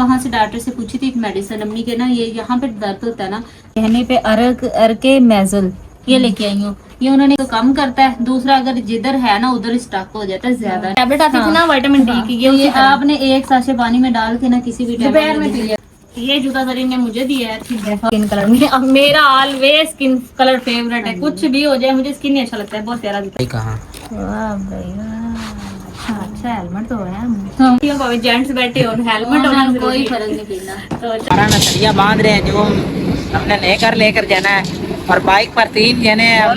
वहाँ से डॉक्टर से पूछी थी एक मेडिसिन, अम्मी के ना ये यहाँ पे दर्द होता है ना कहने पे अर्के मेजल ये लेके आई हूँ। ये उन्होंने तो कम करता है, दूसरा अगर जिधर है ना उधर स्टक हो जाता है ज्यादा। टैबलेट आती थी ना विटामिन डी की, ये आपने एक साशे पानी में डाल के ना किसी भी दोपहर में पी। ये जूता सरी ने मुझे दिया है स्किन कलर में। अब मेरा ऑलवेज स्किन कलर फेवरेट है, कुछ भी हो जाए मुझे स्किन अच्छा लगता है, बहुत प्यारा दिखता है। कहाँ अच्छा हेलमेट तो है, जेंट्स बैठे हो हेलमेट होना कोई फर्क नहीं पड़ना। तो सारा नसरिया बांध रहे हैं जो हमने लेकर जाना है, और बाइक पर 3 जने हैं।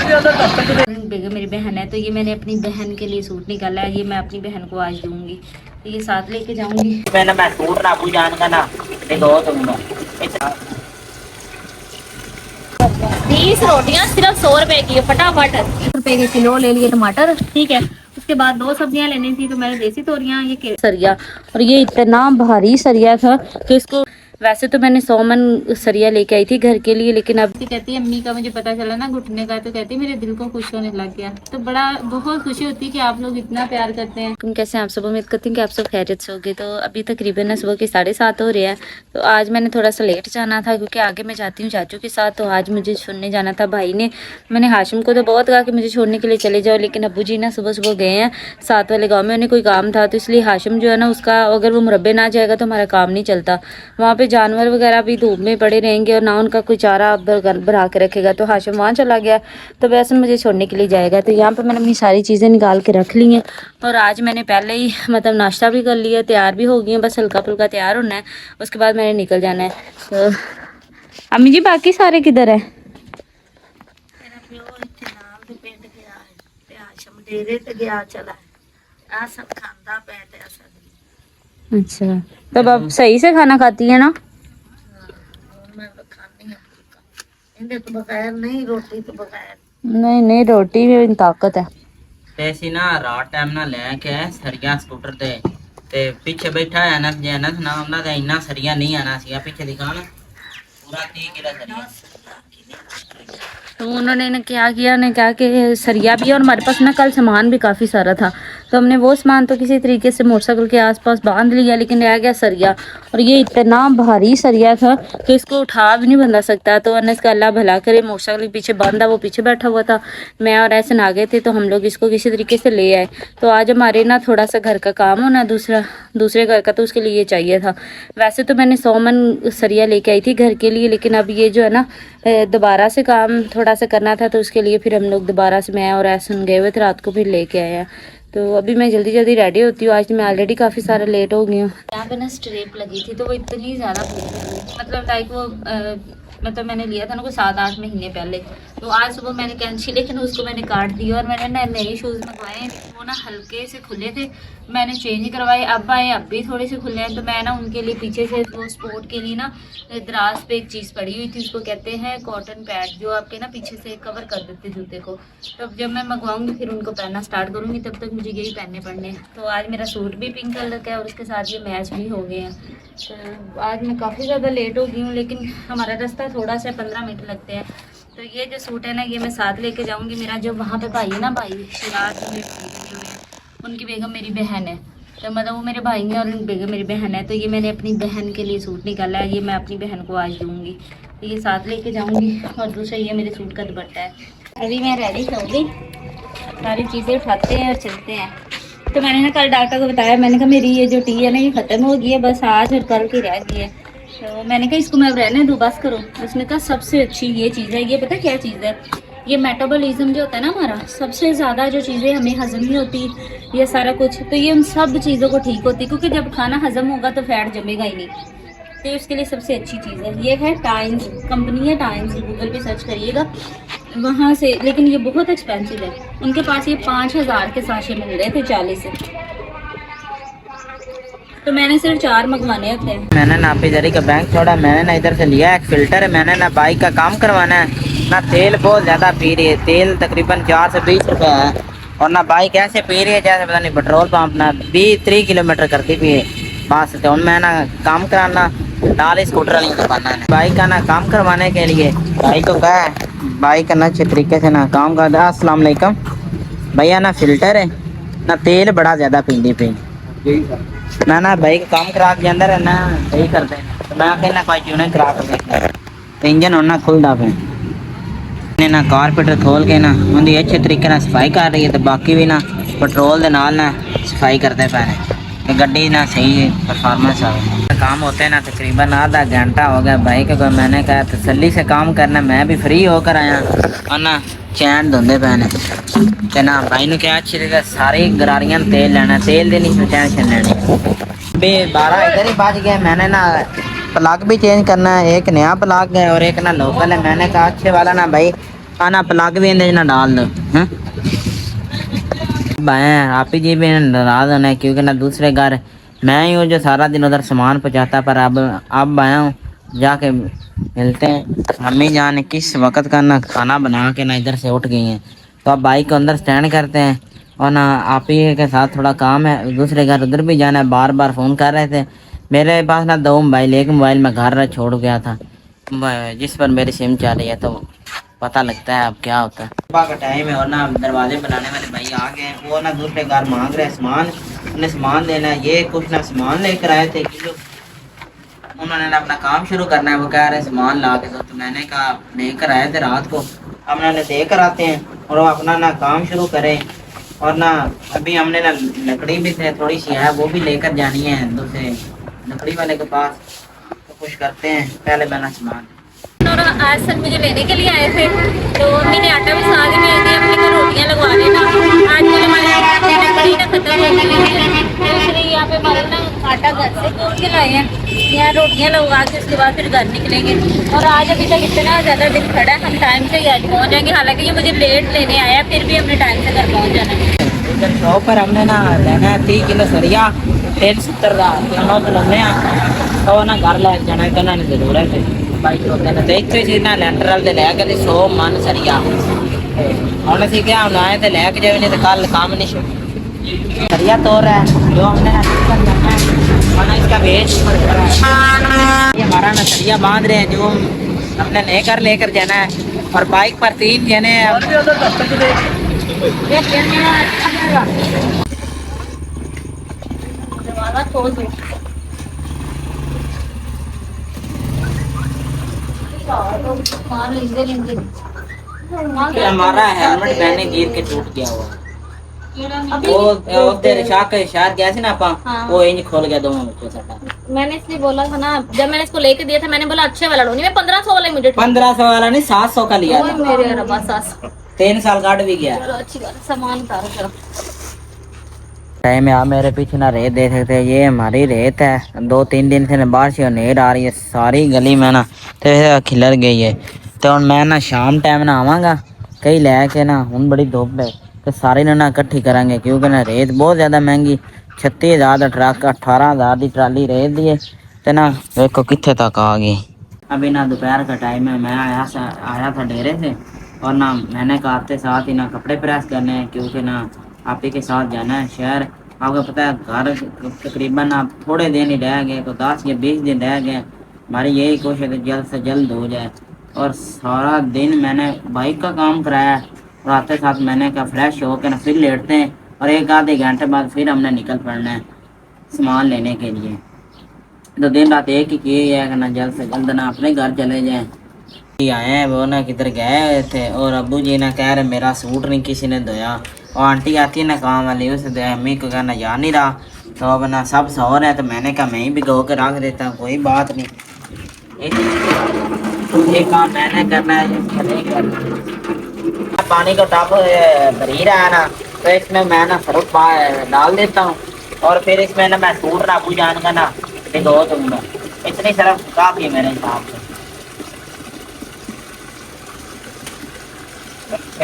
बेगम मेरी बहन है, तो ये मैंने अपनी बहन के लिए सूट निकाला है, ये मैं अपनी बहन को आज दूंगी, तो ये साथ लेके जाऊंगी। पहले मैं सूट ना अबू जान का ना दो दूंगा। 20 रोटियां सिर्फ 100 रुपए की, फटाफट 100 रुपए के किलो ले लिए टमाटर, ठीक है। उसके बाद 2 सब्जियां लेनी थी, तो मैंने देसी तोरियां, ये सरिया, और ये इतना भारी सरिया था कि इसको वैसे तो मैंने 100 मन सरिया लेके आई थी घर के लिए, लेकिन अब कहती है अम्मी का मुझे पता चला ना घुटने का, तो कहती है मेरे दिल को खुश होने लग गया। तो बहुत खुशी होती है कि आप लोग इतना प्यार करते हैं। तुम कैसे, आप सब उम्मीद करती हैं कि आप सब खैरियत से होगे। तो अभी तकरीबन सुबह के 7:30 हो रहे हैं। तो आज मैंने थोड़ा सा लेट जाना था क्योंकि आगे मैं जाती हूँ चाचू के साथ, तो आज मुझे छोड़ने जाना था भाई ने। मैंने हाशिम को तो बहुत कहा कि मुझे छोड़ने के लिए चले जाओ, लेकिन अब्बू जी ना सुबह सुबह गए हैं साथ वाले गाँव में, उन्हें कोई काम था, तो इसलिए हाशिम जो है ना उसका अगर वो मुरब्बे ना जाएगा तो हमारा काम नहीं चलता। वहाँ पे जानवर वगैरह भी धूप में पड़े रहेंगे और ना उनका कोई चारा बना के रखेगा, तो हाशिम वहाँ चला गया, तो वैसे मुझे छोड़ने के लिए जाएगा। तो यहाँ पे मैंने अपनी सारी चीज़ें निकाल के रख ली हैं, और आज मैंने पहले ही मतलब नाश्ता भी कर लिया, तैयार भी हो गई है, बस हल्का फुल्का तैयार होना है, उसके बाद मैंने निकल जाना है। तो अम्मी जी बाकी सारे किधर है? अच्छा, तब आप सही से खाना खाती है ना? नहीं रोटी में ताकत है। ऐसी ना रात टाइम ना लेके सरिया स्कूटर ते पीछे बैठा है ना जैनस ना ਉਹਨਾਂ ਦਾ ਇੰਨਾ ਸਰੀਆ नहीं आना ਸੀਗਾ, पीछे दिखा ना पूरा 30 किलो सरिया। तो उन्होंने क्या किया, ने कहा कि सरिया भी है और हमारे पास ना कल सामान भी काफ़ी सारा था, तो हमने वो सामान तो किसी तरीके से मोटरसाइकिल के आसपास बांध लिया, लेकिन रह गया सरिया, और ये इतना भारी सरिया था कि इसको उठा भी नहीं बंधा सकता। तो अन्य इसका अल्लाह भला करे, मोटरसाइकिल के पीछे बांधा, वो पीछे बैठा हुआ था, मैं और ऐसे आ गए थे, तो हम लोग इसको किसी तरीके से ले आए। तो आज हमारे ना थोड़ा सा घर का काम होना दूसरे घर का, तो उसके लिए ये चाहिए था। वैसे तो मैंने 100 मन सरिया लेके आई थी घर के लिए, लेकिन अब ये जो है ना दोबारा से काम थोड़ा सा करना था, तो उसके लिए फिर हम लोग दोबारा से मैं और ऐसन गए हुए थे रात को, फिर लेके आए हैं। तो अभी मैं जल्दी जल्दी रेडी होती हूँ, आज मैं ऑलरेडी काफ़ी सारा लेट हो गई हूँ। यहाँ पे ना स्ट्रेप लगी थी, तो वो इतनी ज़्यादा मतलब लाइक वो मतलब मैंने लिया था ना कोई 7-8 महीने पहले, तो आज सुबह मैंने कैंची, लेकिन उसको मैंने काट दिया, और मैंने ना नए शूज़ मंगवाए, वो ना हल्के से खुले थे, मैंने चेंज करवाए, अब आए अब भी थोड़े से खुले हैं। तो मैं ना उनके लिए पीछे से वो स्पोर्ट के लिए ना दराज पे एक चीज़ पड़ी हुई थी, उसको कहते हैं कॉटन पैड, जो आपके ना पीछे से कवर कर देते जूते को। तो अब जब मैं मंगवाऊंगी फिर उनको पहनना स्टार्ट करूँगी, तब तक मुझे यही पहनने पड़ने हैं। तो आज मेरा सूट भी पिंक कलर का है और उसके साथ ये मैच भी हो गए हैं। तो आज मैं काफ़ी ज़्यादा लेट हो गई हूँ, लेकिन हमारा रास्ता थोड़ा सा 15 मिनट लगते हैं। तो ये जो सूट है ना ये मैं साथ लेके जाऊँगी। मेरा जो वहाँ पे भाई है ना, भाई शिराज जो है उनकी बेगम मेरी बहन है, तो मतलब वो मेरे भाई हैं और बेगम मेरी बहन है। तो ये मैंने अपनी बहन के लिए सूट निकाला है, ये मैं अपनी बहन को आज दूँगी, तो ये साथ लेके जाऊँगी। और दूसरा ये मेरे सूट का दुपट्टा है। अभी मैं रेडी हो गई, सारी चीज़ें उठाते हैं और चलते हैं। तो मैंने ना कल डॉक्टर को बताया, मैंने कहा मेरी ये जो टी है ना ये ख़त्म हो गई है, बस आज और कल की रह गई है। तो मैंने कहा इसको मैं रहने दूँ, बस करो। उसने कहा सबसे अच्छी ये चीज़ है, ये पता क्या चीज़ है, ये मेटाबॉलिज्म जो होता है ना हमारा, सबसे ज़्यादा जो चीज़ें हमें हजम नहीं होती ये सारा कुछ, तो ये उन सब चीज़ों को ठीक होती है, क्योंकि जब खाना हजम होगा तो फैट जमेगा ही नहीं। तो उसके लिए सबसे अच्छी चीज़ है ये है टाइम्स, कंपनी है टाइम्स, गूगल पे सर्च करिएगा वहाँ से। लेकिन ये बहुत एक्सपेंसिव है, उनके पास ये 5000 के साशे मिल रहे थे 40 से, तो मैंने सिर्फ 4 मंगवाने होते हैं। मैंने ना पिजरी का बैंक छोड़ा, मैंने ना इधर से लिया एक फिल्टर है, मैंने ना बाइक का काम करवाना है ना। तेल बहुत ज़्यादा पी रही है, तेल तकरीबन 4 से 20 रुपये है, और ना बाइक ऐसे पी रही है जैसे पता नहीं पेट्रोल पंप ना 20-30 किलोमीटर करती भी है बस। तो मैं ना काम कराना नाल स्कूटर वाली दुकाना है, बाइक का ना काम करवाने के लिए भाई को कहा है, बाइक का ना अच्छे तरीके से ना काम कर दे। अस्सलाम वालेकुम भैया, ना फिल्टर है ना तेल बड़ा ज़्यादा पींदी पी मैं ना भाई का काम करा के अंदर है ना सही करते हैं, तो मैं कहना कोई क्यों नहीं करा के इंजन होना खुलदा पे ने ना कारपेटर खोल के ना उनकी अच्छे तरीके ना सफाई कर रही है, तो बाकी भी ना पेट्रोल के नाल ना सफाई करते पे ने कि गड्डी ना सही परफॉर्मेंस आए। काम होते हैं ना तकरीबन आधा घंटा हो गया भाई को मैंने कहा तसल्ली से काम करना, मैं भी फ्री होकर आया और ना चैन धुंधे पे ने ते ना भाई ने क्या अच्छी तरह सारी गरारियां तेल लेना, तेल देनी टेंशन लेनी बे 12 इधर ही बज गए। मैंने ना प्लग भी चेंज करना है, एक नया प्लग है और एक ना लोकल है। मैंने कहा अच्छे वाला ना भाई आना प्लग भी इंदे ना डाल दो हैं भाई आप ही जी भी नाराज होना है क्योंकि ना दूसरे घर मैं ही हूँ जो सारा दिन उधर सामान पहुँचाता, पर अब आया हूँ जाके मिलते हैं। अम्मी जान किस वक्त का ना खाना बना के ना इधर से उठ गई हैं, तो अब बाइक को अंदर स्टैंड करते हैं और ना आप ही के साथ थोड़ा काम है, दूसरे घर उधर भी जाना है। बार बार फ़ोन कर रहे थे। मेरे पास ना 2 मोबाइल, एक मोबाइल मैं घर छोड़ गया था जिस पर मेरी सिम चल रही है, तो पता लगता है अब क्या होता है। सुबह का टाइम है और ना दरवाजे बनाने वाले भाई आ गए हैं, वो ना दूसरे घर मांग रहे हैं सामान, उन्हें सामान देना है। ये कुछ ना सामान लेकर आए थे कि उन्होंने ना अपना काम शुरू करना है, वो कह रहे हैं सामान ला के दो, तो मैंने कहा लेकर आए थे रात को, अब उन्होंने देकर आते हैं और वो अपना ना काम शुरू करें। और ना अभी हमने ना लकड़ी भी थोड़ी सी है, वो भी लेकर जानी है दूसरे लकड़ी वाले के पास, तो कुछ करते हैं पहले मैंने सामान। और आज सर मुझे लेने के लिए आए थे, तो मैंने आटा भी साथ में दे दिया, अपने को रोटियां लगवा देना। आज मुझे हमारे लकड़ी ना खत्म हो गई है, तो इसलिए यहाँ पे हमारे ना आटा घर से तोड़ के लाए हैं, यहाँ रोटियां लगवा के उसके बाद फिर घर निकलेंगे। और आज अभी तक इतना ज़्यादा दिन खड़ा है, हम टाइम से ही आज पहुँच जाएंगे। हालांकि ये मुझे लेट लेने आया, फिर भी हमने टाइम से घर पहुँच जाना है। इधर शॉप पर हमने ना लेना है 30 किलो सरिया, 70 का तीनों तो लेने तो ना घर ले जाना करना नहीं जरूरत है बाइक होते ना देखते सी ना लेंटर दे लेके 100 मन सरिया हमने सी क्या हम आए थे लेके जाए नहीं तो कल काम नहीं शुरू सरिया तो रहा है जो हमने ना इसका भेज ये हमारा ना सरिया बांध रहे हैं जो हमने लेकर जाना है। और बाइक पर 3 जने हमारा हेलमेट पहने गिर के टूट गया हुआ वो तेरे शायद गया थी ना आपा वो इंज खोल गया दोनों बच्चों साडा। मैंने इसलिए बोला था ना, जब मैंने इसको लेके दिया था मैंने बोला अच्छे वाला लो, नहीं मैं 1500 वाला ही मुझे 1500 वाला नहीं 700 का लिया था। मेरे रब्बा सास 3 साल काट भी गया। चलो अच्छी बात है, सामान उतारो चलो। टाइम आप मेरे पीछे ना रेत देख सकते हैं, ये हमारी रेत है। 2-3 दिन से बारिश और नहर आ रही है, सारी गली में ना तो खिलर गई है। तो मैं ना शाम टाइम ना आवागा कई लैके ना हूँ बड़ी धुप है तो सारी ना इकट्ठी करेंगे क्योंकि ना रेत बहुत ज़्यादा महंगी 36,000 का ट्रक 18,000 की ट्राली रेत दी है। तो ना देखो कितने तक आ गई। अभी ना दोपहर का टाइम है, मैं आया था डेरे से और ना मैंने कहा आपके साथ ही ना कपड़े प्रेस करने हैं क्योंकि ना आप ही के साथ जाना है शहर। आपको पता है घर तकरीबन आप थोड़े दिन ही रह गए, तो 10 या 20 दिन रह गए। हमारी यही कोशिश है जल्द से जल्द हो जाए। और सारा दिन मैंने बाइक का काम कराया और आते साथ मैंने कहा फ्रेश हो के ना फिर लेटते हैं और 1 आधे घंटे बाद फिर हमने निकल पड़ना है सामान लेने के लिए। तो दिन रात एक ही किए है कि ना जल्द से जल्द ना अपने घर चले जाएँ। आए हैं वो ना किधर गए थे और अब्बू जी ना कह रहे मेरा सूट नहीं किसी ने धोया। और आंटी आती है ना काम वाली उसे अम्मी को कहना जा नहीं रहा, तो अब ना सब सो रहे हैं तो मैंने कहा मैं ही भिगो के रख देता हूँ, कोई बात नहीं। ये काम मैंने करना है, नहीं करना। पानी का टब भरी रहा है ना तो इसमें मैं ना सर्फ डाल देता हूँ और फिर इसमें ना मैं सूट ना अब्बू जान का ना भिगो दूँगा। इतनी सर्फ काफ़ी है मेरे हिसाब से।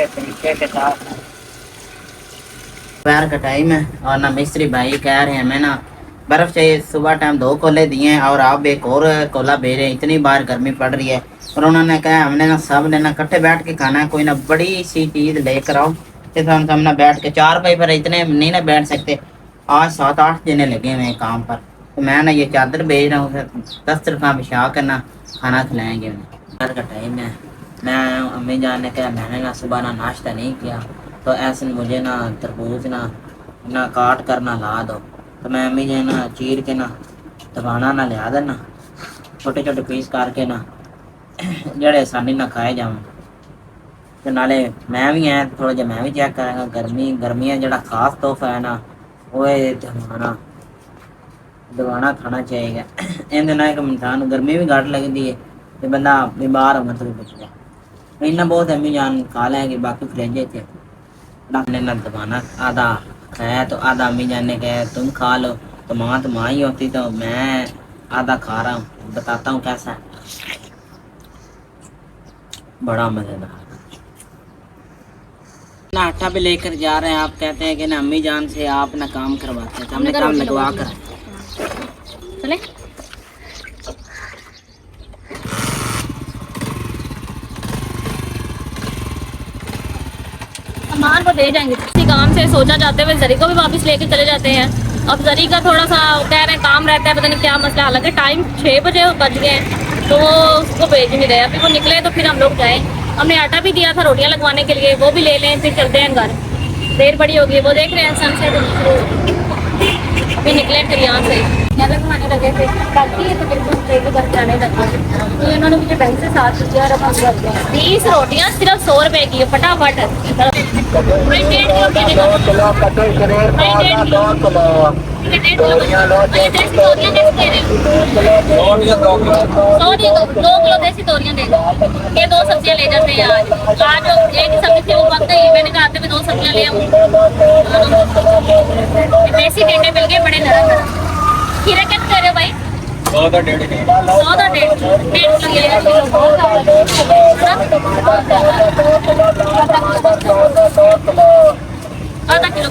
तरीके के साथ दोपहर का टाइम है और ना मिस्त्री भाई कह रहे हैं मैं ना बर्फ़ चाहिए। सुबह टाइम 2 कोले दिए हैं और आप एक और कोला भेजे। इतनी बार गर्मी पड़ रही है और उन्होंने कहा हमने ना सब ने ना इकट्ठे बैठ के खाना है, कोई ना बड़ी सी चीज़ लेकर आओ जिस हम ना बैठ के 4 भाई पर इतने नहीं ना बैठ सकते। आज 7-8 जने लगे हुए हैं काम पर, तो मैं ना ये चादर भेज रहा हूँ 10 तरफा बिछा कर ना खाना खिलाएँगे। दोपहर का टाइम है, मैं अम्मी जान ने कहा मैंने ना सुबह ना नाश्ता नहीं किया तो ऐसे मुझे ना तरबूज ना काट कर ना ला दो। तो मैं अम्मी जी ना चीर के ना दबाना ना लिया देना छोटे छोटे पीस करके ना जेड़े आसानी ना खाए जावन ते नाले मैं भी है थोड़ा जिहा मैं भी चेक करांगा गर्मियां जेड़ा खास तोहफा है ना वो है दबाना खाना चाहिए इहदे नाल एक इंसान नूं गर्मी भी घट लगदी है ते बंदा बीमार होने तो भी बचदा इन्ना बहुत अम्मी जान खा लेंगे बाकी फ्रिज च रखने ना दबाना आधा खाया तो आधा अम्मी जान ने कहा तुम खा लो तो माँ ही होती तो मैं आधा खा रहा हूँ बताता हूँ कैसा है बड़ा मजेदार ना आटा भी लेकर जा रहे हैं आप कहते हैं कि ना अम्मी जान से आप ना काम करवाते हैं तो हमने काम लगवा कर चले सामान को दे जाएंगे किसी काम से सोचा जाते हुए जरी को भी वापस लेके चले जाते हैं। अब जरी का थोड़ा सा कह रहे हैं काम रहता है पता नहीं क्या मसला हालांकि टाइम 6 बजे बज गए हैं तो वो उसको भेज नहीं रहे अभी वो निकले तो फिर हम लोग जाए। हमने आटा भी दिया था रोटियां लगवाने के लिए वो भी ले लें फिर चलते हैं घर देर बड़ी होगी वो देख रहे हैं सनसेट अभी निकले फिर यहाँ से लगवाने लगे थे ताकि तो बिल्कुल घर जाने लगे तो इन्होंने मुझे बैंक से 7 रुपया रखा 20 रोटियाँ सिर्फ 100 रुपए की है फटाफट 2 किलो देसी तोरियां दे दो ये 2 सब्जियां ले जाते हैं आज एक ही सब्जी थी वो पक गई मैंने कहा आते में 2 सब्जियां ले आऊँ देसी टिंडे मिल गए बड़े नरम नरम खीरे कैसे दे रहे हो भाई 100 का 1.5 आधा किलो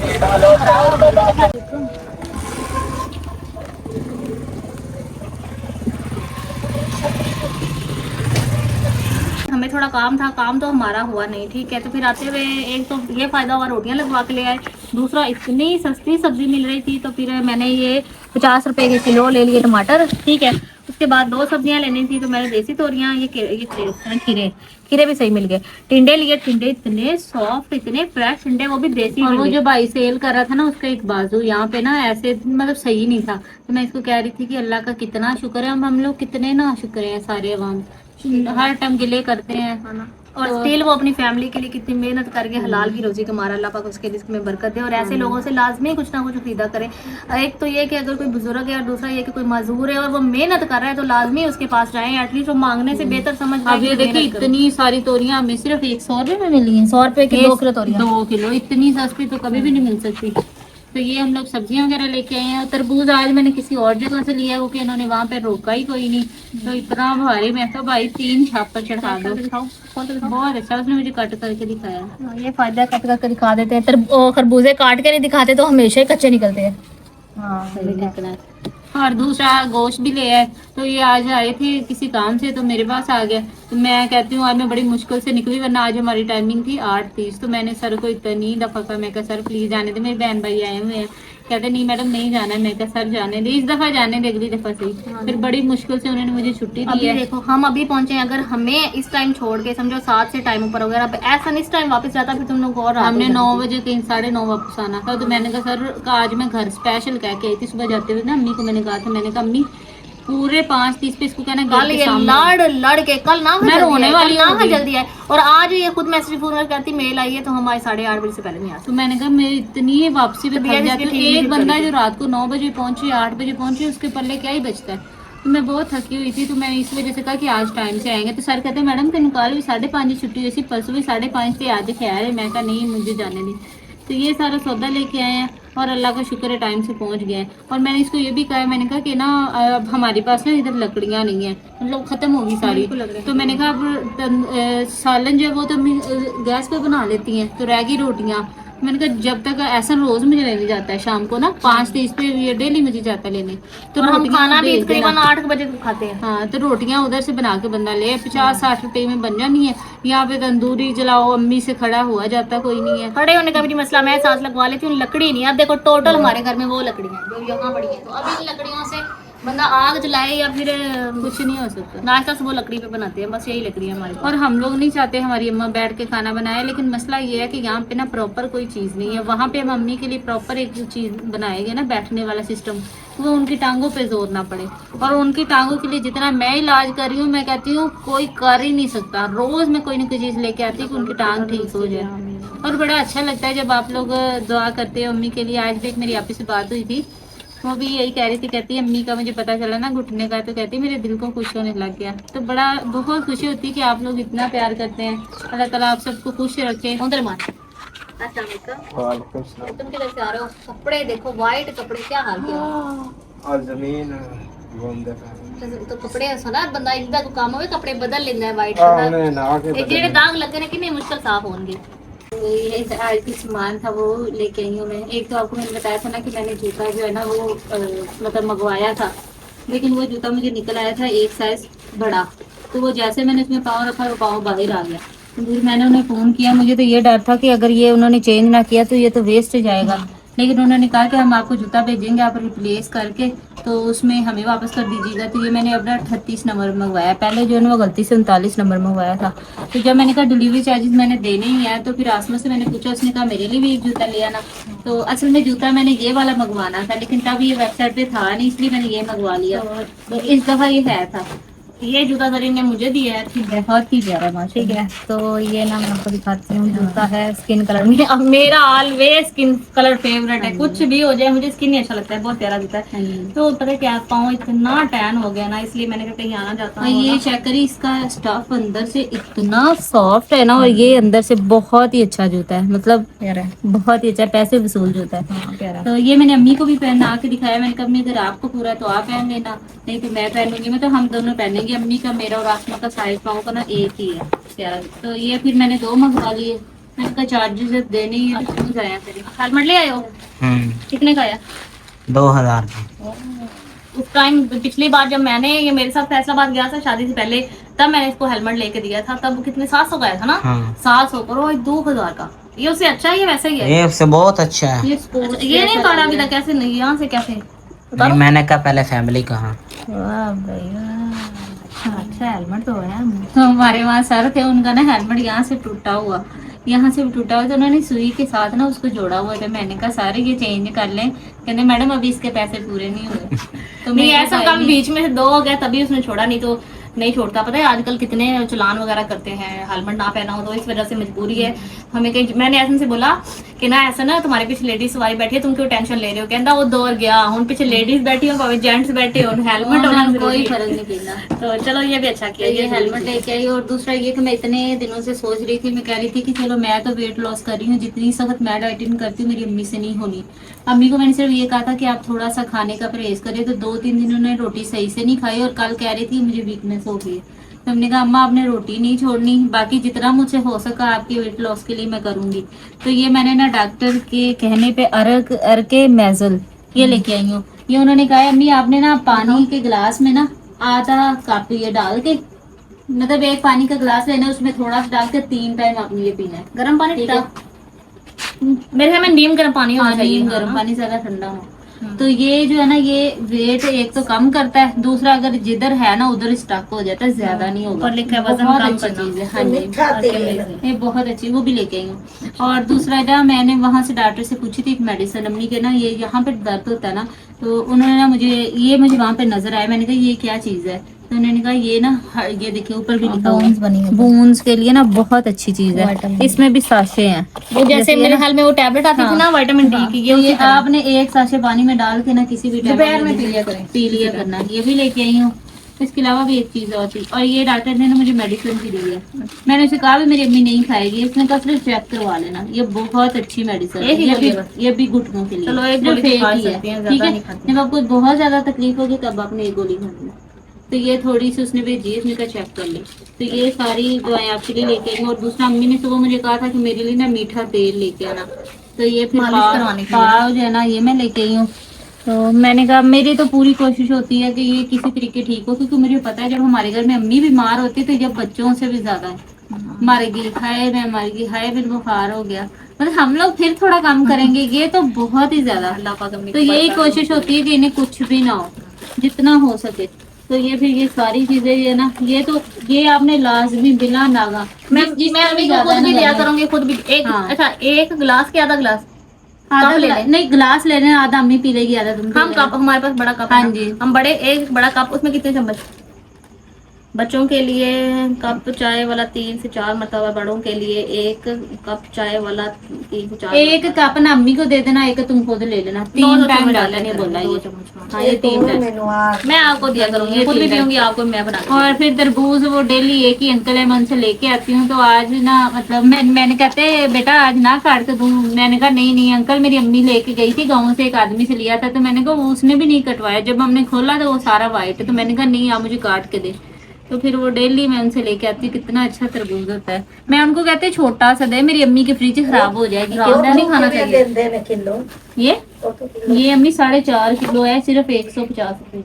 हमें थोड़ा काम तो हमारा हुआ नहीं ठीक है तो फिर आते हुए एक तो ये फ़ायदा हुआ रोटियां लगवा के ले आए दूसरा इतनी सस्ती सब्जी मिल रही थी तो फिर मैंने ये 50 रुपए के किलो ले लिए टमाटर ठीक है। उसके बाद 2 सब्जियां लेनी थी तो मैंने देसी तोरियां ये खीरे भी सही मिल गए टिंडे लिए टिंडे इतने सॉफ्ट इतने फ्रेश टिंडे वो भी देसी और वो जो भाई सेल कर रहा था ना उसका एक बाजू यहाँ पे ना ऐसे मतलब सही नहीं था तो मैं इसको कह रही थी कि अल्लाह का कितना शुक्र है हम लोग कितने ना शुक्र है सारे अवाम हर टाइम गिले करते हैं और स्टिल वो अपनी फैमिली के लिए कितनी मेहनत करके हलाल की रोजी कमा रहा अल्लाह पाक उसके रिस्क में बरकत दे और ऐसे लोगों से लाजमी कुछ ना कुछ खरीदा करें। एक तो ये कि अगर कोई बुजुर्ग है और दूसरा ये कि कोई मजदूर है और वो मेहनत कर रहा है तो लाजमी उसके पास जाएं एटलीस्ट वो मांगने से बेहतर समझ अब ये देखिए इतनी सारी तोरियां हमें सिर्फ 100 रुपए में मिली हैं 100 रुपए की 2 किलो तोरियां 2 किलो इतनी सस्ती तो कभी भी नहीं मिल सकती। तो ये हम लोग सब्जियां वगैरह लेके आए हैं। तरबूज आज मैंने किसी और जगह से लिया क्योंकि इन्होंने वहाँ पे रोका ही कोई नहीं तो इतना भारी मैं तो भाई 3 छाप पर चढ़ा दो बहुत अच्छा उसने मुझे कट करके दिखाया ये फायदा कट करके दिखा देते हैं खरबूजे काट के नहीं दिखाते तो हमेशा ही कच्चे निकलते हैं। हाँ और दूसरा गोश्त भी ले आए तो ये आज आए थे किसी काम से तो मेरे पास आ गया तो मैं कहती हूँ आज मैं बड़ी मुश्किल से निकली वरना आज हमारी टाइमिंग थी 8:30 तो मैंने सर को इतनी दफा कहा मैं कहा सर प्लीज जाने दे मेरे बहन भाई आए हुए हैं कहते नहीं मैडम नहीं जाना है मैं कहा सर जाने दे इस दफा जाने दे अगली दफा से फिर बड़ी मुश्किल से उन्होंने मुझे छुट्टी दी है। देखो हम अभी पहुंचे अगर हमें इस टाइम छोड़ के समझो 7 से टाइम ऊपर वगैरह अब ऐसा नहीं इस टाइम वापस जाता फिर तुम लोग और हमने 9 बजे कहीं 9:30 वापस आना था तो मैंने कहा सर आज मैं घर स्पेशल कह के आई थी सुबह जाते हुए ना अम्मी को मैंने कहा था मैंने कहा अम्मी पूरे 5:30 पे इसको कहना लड़ के कल ना मैं रोने वाली ना जल्दी आए और आज ये खुद मैसेज फोन करती मेल आई है तो हम आज 8:30 बजे से पहले नहीं आ तो मैंने कहा मैं इतनी वापसी पे थक जाती हूँ एक बंदा जो रात को 9 बजे पहुंचे 8 बजे पहुंचे उसके पल्ले क्या ही बचता है तो मैं बहुत थकी हुई थी तो मैं इस वजह से कहा कि आज टाइम से आएंगे तो सर कहते हैं मैडम तेन कल भी 5:30 छुट्टी हुई थी परसों भी 5:30 से आज खैर है मैं कहा नहीं मुझे जाने दी तो ये सारा सौदा लेके आए हैं और अल्लाह का शुक्र है टाइम से पहुंच गए और मैंने इसको ये भी कहा मैंने कहा कि ना अब हमारे पास ना इधर लकड़ियां नहीं है मतलब ख़त्म होगी सारी तो मैंने कहा अब सालन जो है वो तो गैस पे बना लेती हैं तो रह गई रोटियां मैंने कहा जब तक ऐसा रोज मुझे लेने जाता है शाम को ना 5:30 पे ये डेली मुझे जाता है लेने तो हम खाना भी तकरीबन 8 बजे खाते हैं। हाँ तो रोटियां उधर से बना के बंदा ले 50-60 रुपए में बन जानी है यहाँ पे तंदूरी जलाओ अम्मी से खड़ा हुआ जाता कोई नहीं है खड़े होने का भी नहीं मसला मैं सांस लगवा लेती हूँ लकड़ी नहीं अब देखो टोटल हमारे घर में वो लकड़ियाँ जो यहाँ पड़ी है तो अब इन लकड़ियों से बंदा आग जलाए या फिर कुछ नहीं हो सकता। नाश्ता सब वो लकड़ी पे बनाते हैं, बस यही लकड़ी है हमारे पास। और हम लोग नहीं चाहते हमारी अम्मा बैठ के खाना बनाए, लेकिन मसला ये है कि यहाँ पे ना प्रॉपर कोई चीज़ नहीं है। वहाँ पे हम मम्मी के लिए प्रॉपर एक चीज़ बनाएंगे ना, बैठने वाला सिस्टम, वो उनकी टांगों पे जोर ना पड़े। और उनकी टांगों के लिए जितना मैं इलाज कर रही हूँ, मैं कहती हूँ कोई कर ही नहीं सकता। रोज़ मैं कोई ना कोई चीज़ लेके आती हूँ कि उनकी टांग ठीक हो जाए। और बड़ा अच्छा लगता है जब आप लोग दुआ करते हो अम्मी के लिए। आज भी एक मेरी आपी से बात हुई थी, वो भी यही कह रही थी, कहती है अम्मी का मुझे पता चला ना घुटने का, तो कहती मेरे दिल को खुश होने लग गया। तो बड़ा बहुत खुशी होती है कि आप लोग इतना प्यार करते हैं। अल्लाह ताला आप सबको खुश रखे। उधर मार। अस्सलाम वालेकुम। तुम किधर से आ रहे हो? कपड़े देखो, वाइट कपड़े, क्या हाल किया और जमीन तो कपड़े सुना बंदा इदा को काम होवे कपड़े बदल लेना है वाइट उन्हें नहा के एक जेड़े दाग लगे ने कितने मुश्किल साफ होंगे। तो ये आज की सामान था वो लेके आई हूँ मैं। एक तो आपको मैंने बताया था ना कि मैंने जूता जो है ना वो मतलब मंगवाया था, लेकिन वो जूता मुझे निकल आया था एक साइज बड़ा। तो वो जैसे मैंने उसमें पाँव रखा वो पाँव बाहर आ गया। तो फिर मैंने उन्हें फ़ोन किया, मुझे तो ये डर था कि अगर ये उन्होंने चेंज ना किया तो ये तो वेस्ट जाएगा। लेकिन उन्होंने कहा कि हम आपको जूता भेजेंगे, आप रिप्लेस करके तो उसमें हमें वापस कर दीजिएगा। तो ये मैंने अपना 38 नंबर मंगवाया, पहले जो है ना वो गलती से 39 नंबर मंगवाया था। तो जब मैंने कहा डिलीवरी चार्जेस मैंने देने ही है, तो फिर आसमा से मैंने पूछा, उसने कहा मेरे लिए भी एक जूता ले आना। तो असल में जूता मैंने ये वाला मंगवाना था, लेकिन तब ये वेबसाइट पे था नहीं, इसलिए मैंने ये मंगवा लिया। तो इस दफ़ा ये है था। ये जूता जरीन ने मुझे दिया है, बहुत ही प्यारा माशा। ठीक है। तो ये ना मैं आपको दिखाती हूँ, जूता है स्किन कलर में। अब मेरा ऑलवेज स्किन कलर फेवरेट है, कुछ भी हो जाए मुझे स्किन ही अच्छा लगता है, बहुत प्यारा जूता है। तो पता है क्या, पाँव इतना टैन हो गया ना, इसलिए मैंने कहा कहीं आना जाता हूँ। ये चेक करिए, इसका स्टफ अंदर से इतना सॉफ्ट है ना, और ये अंदर से बहुत ही अच्छा जूता है, मतलब बहुत ही अच्छा, पैसे वसूल जूता है। तो ये मैंने अम्मी को भी पहना के दिखाया। मैंने कहा अम्मी अगर आपको पूरा है तो आप पहन लेना, नहीं तो मैं पहनूंगी। मैं तो हम दोनों पहनेंगे, अम्मी का मेरा और आसमा का साइज पाँव का ना एक ही है प्यारा। तो ये फिर मैंने 2 मंगवा लिए। मैंने कहा चार्जेस देने ही है, तो आया फिर। हेलमेट ले आए हो? कितने का आया? 2000 उस टाइम पिछली बार जब मैंने ये मेरे साथ फैसलाबाद गया था शादी से पहले, तब मैंने इसको हेलमेट लेके दिया था। तब कितने 700 का आया था ना? 700 करो, 2000 का। ये उससे अच्छा है, ये वैसा ही है? ये उससे बहुत अच्छा है। ये नहीं पड़ा अभी तक, कैसे नहीं, यहाँ से कैसे? नहीं, मैंने कहा पहले फैमिली कहाँ। वाह भैया, अच्छा हेलमेट तो है। तो हमारे वहाँ सर थे, उनका ना हेलमेट यहाँ से टूटा हुआ, यहाँ से भी टूटा हुआ, तो उन्होंने सुई के साथ ना उसको जोड़ा हुआ था। मैंने कहा सारे ये चेंज कर लें, कहते मैडम अभी इसके पैसे पूरे नहीं हुए। तो नहीं, ऐसा काम बीच में से 2 हो गया तभी उसने छोड़ा, नहीं तो नहीं छोड़ता। पता है आजकल कितने चलान वगैरह करते हैं, हेलमेट ना पहना हो, तो इस वजह से मजबूरी है हमें। कहीं मैंने ऐसा से बोला कि ना ऐसा ना तुम्हारे पीछे लेडीज सवारी बैठी है, तुम क्यों टेंशन ले रहे हो? कहता वो दौड़ गया, हूँ पीछे लेडीज बैठी हो, भावे जेंट्स बैठे हो, हेलमेट होना कोई फर्क नहीं पड़ता। तो चलो ये भी अच्छा किया, ये हेलमेट लेके आई। और दूसरा ये कि मैं इतने दिनों से सोच रही थी, मैं कह रही थी कि चलो मैं तो वेट लॉस कर रही हूँ, जितनी सख्त मैं डाइटिंग करती हूँ मेरी अम्मी से नहीं होनी। अम्मी को मैंने सिर्फ ये कहा था कि आप थोड़ा सा खाने का परहेज करें, तो 2-3 दिन उन्होंने रोटी सही से नहीं खाई, और कल कह रही थी मुझे वीकनेस हो गई है। तो हमने कहा अम्मा आपने रोटी नहीं छोड़नी, बाकी जितना मुझसे हो सका आपके वेट लॉस के लिए मैं करूंगी। तो ये मैंने ना डॉक्टर के कहने पे अर्के मेजल ये लेके आई हूँ। ये उन्होंने कहा अम्मी आपने ना पानी के गिलास में ना आधा कप ये डाल के, मतलब एक पानी का गिलास लेना, उसमें थोड़ा सा डाल के 3 टाइम आपने ये पीना है। गर्म पानी ठीक है, मेरे ख्याल में नीम गर्म पानी होना चाहिए, नीम गर्म पानी, ज्यादा ठंडा हो। तो ये जो है ना ये वेट एक तो कम करता है, दूसरा अगर जिधर है ना उधर स्टक हो जाता है, ज्यादा नहीं होगा। ऊपर लिखा है वजन बहुत कम अच्छी करना। चीज है। हाँ जी, ये बहुत अच्छी, वो भी लेके आई हूँ। और दूसरा ना मैंने वहाँ से डॉक्टर से पूछी थी एक मेडिसिन अम्मी के ना, ये यहाँ पे दर्द होता है ना, तो उन्होंने ना मुझे वहाँ पे नजर आया। मैंने कहा ये क्या चीज है, तो उन्होंने कहा ये ना ये देखिए ऊपर भी लिखा हुआ है, बोन्स के लिए ना बहुत अच्छी चीज है। इसमें भी साशे हैं, वो जैसे मेरे ख्याल में वो टैबलेट आती थी ना विटामिन डी की, ये आपने एक साशे पानी में डाल के ना किसी भी दोपहर में पी लिया करना। ये भी लेके आई हूँ। इसके अलावा भी एक चीज और थी, और ये डॉक्टर ने ना मुझे मेडिसिन भी दी है। मैंने उसे कहा भी मेरी अम्मी नहीं खाएगी, इसने कहा सिर्फ चेक करवा लेना। ये बहुत अच्छी मेडिसिन है, ये भी घुटनों के लिए। चलो एक जो गोली फेक खा ही सकते हैं, है, ठीक ज्यादा है। नहीं खाते। जब आपको बहुत ज्यादा तकलीफ होगी तब आपने एक गोली खानी है। तो ये थोड़ी सी उसने भेजी है, उसने कहा चेक कर ले। तो ये सारी दवाएं आपके लिए लेके आई हूँ। और दूसरा अम्मी ने सुबह मुझे कहा था कि मेरे लिए ना मीठा तेल लेके आना, तो ये फिर पाव जो है ना ये मैं लेके आई हूँ। तो मैंने कहा मेरी तो पूरी कोशिश होती है कि ये किसी तरीके ठीक हो, क्योंकि मुझे पता है जब हमारे घर में अम्मी बीमार होती है तो जब बच्चों से भी ज्यादा है मरेगी, हाय मैं मरेगी, हाय फिर बुखार हो गया, मतलब हम लोग फिर थोड़ा कम करेंगे, ये तो बहुत ही ज्यादा। तो यही कोशिश होती है कि इन्हें कुछ भी ना हो। जितना हो सके। तो ये फिर ये सारी चीजें ये ना, ये आपने लाजमी बिना नागा मैं जिसका अम्मी को ज्यादा खुद भी ना दिया करना। करूंगी, खुद भी एक हाँ। अच्छा एक गिलास के आधा गिलास आधा कप ले गिलास लें। नहीं, गिलास ले लेना, आधा अम्मी पी लेगी आधा तुम पी हम लेना। कप, हमारे पास बड़ा कप है हाँ ना। जी। हम बड़े एक बड़ा कप, उसमें कितने चम्मच? बच्चों के लिए कप चाय वाला 3 से 4 मरतबा, बड़ों के लिए 1 कप चाय वाला 3 से 4 एक कप ना अम्मी को दे देना, एक तुम खुद ले लेना, 3 टाइम डालने ने बोला ये। हाँ ये 3 टाइम। मैं आपको दिया करूंगी, ये खुद भी 3 टाइम। पीऊंगी, आपको मैं बना के और फिर तरबूज वो डेली एक ही अंकल है, मैं उनसे लेके आती हूँ। तो आज ना मतलब मैंने कहते बेटा आज ना काट के दूं, मैंने कहा नहीं नहीं अंकल, मेरी अम्मी लेके गई थी गाँव से, एक आदमी से लिया था। तो मैंने कहा वो उसने भी नहीं कटवाया, जब हमने खोला तो वो सारा वाइट। तो मैंने कहा नहीं आप मुझे काट के दे। तो फिर वो डेली मैं उनसे लेके आती हूँ। कितना अच्छा तरबूज होता है। मैं उनको कहती हूँ छोटा सा दे, मेरी अम्मी की फ्रिज खराब हो जाएगी, कहना नहीं खाना चाहिए। ये अम्मी 4.5 किलो है, सिर्फ 150 रुपए।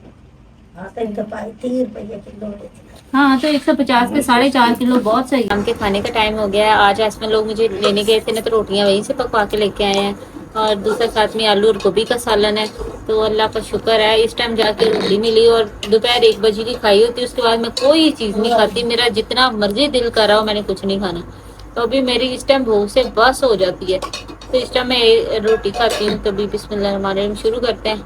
हाँ तो 150 के 4.5 किलो बहुत सही। शाम के खाने का टाइम हो गया है। आज इसमें लोग मुझे लेने गए थे ना, तो रोटियां वहीं से पकवा के लेके आए हैं, और दूसरा साथ में आलू और गोभी का सालन है। तो अल्लाह का शुक्र है इस टाइम जाके रोटी मिली, और दोपहर 1 बजे की खाई होती है, उसके बाद मैं कोई चीज़ नहीं खाती। मेरा जितना मर्जी दिल कर रहा हो मैंने कुछ नहीं खाना। तो अभी मेरी इस टाइम भूख से बस हो जाती है, तो इस टाइम मैं रोटी खाती हूँ। तो अभी बिस्मिल्लाह शुरू करते हैं।